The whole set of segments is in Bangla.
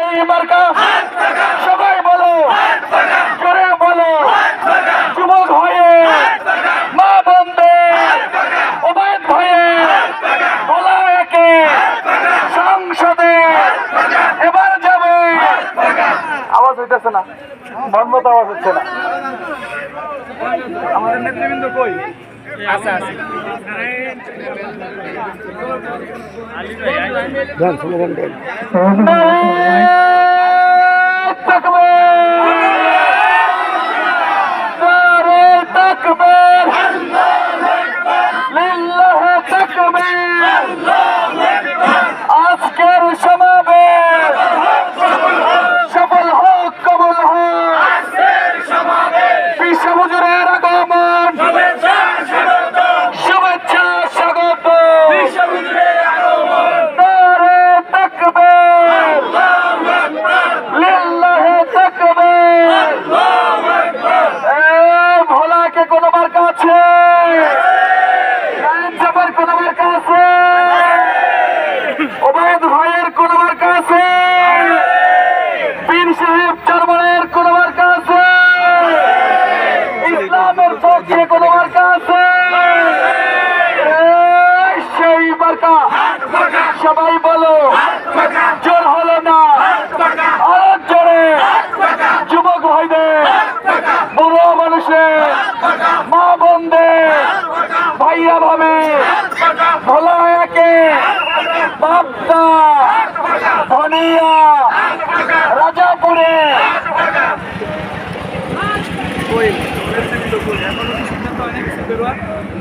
সেই মার্কা সবাই বলো জোরে বলো যুবক হয়ে মা বোনদের ওবায়দ হয়ে বলা একে সংসদে এবার যাবে। আওয়াজ হইতেছে না, মর্মত আওয়াজ হচ্ছে না। আমাদের নেতৃবৃন্দ কই? আচ্ছা আচ্ছা আজকের সমাবেশ সফল হোক, কবুল হোক। বিশ্ব হুজুরের আগমন, শুভেচ্ছা স্বাগত। নারে তাকবীর, লিল্লাহি তাকবীর। ভোলাকে কোন মার্কা আছে? জামার কোন মার্কা আছে? ওবায়দ ভাইয়ের কোন মার্কা আছে? পীর সাহেব চারমানের কোন মার্কা আছে? ইসলামের পক্ষে কোন মার্কা আছে? সেই মার্কা সবাই বলো। জোর হলো না, আরো জোরে। যুবক ভাইদের, বুড়ো মানুষের, মা বোনদের, ভাইয়া ভাবে ভোলা একে বাপ্তা ধনিয়া রাজাপুরে।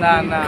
না না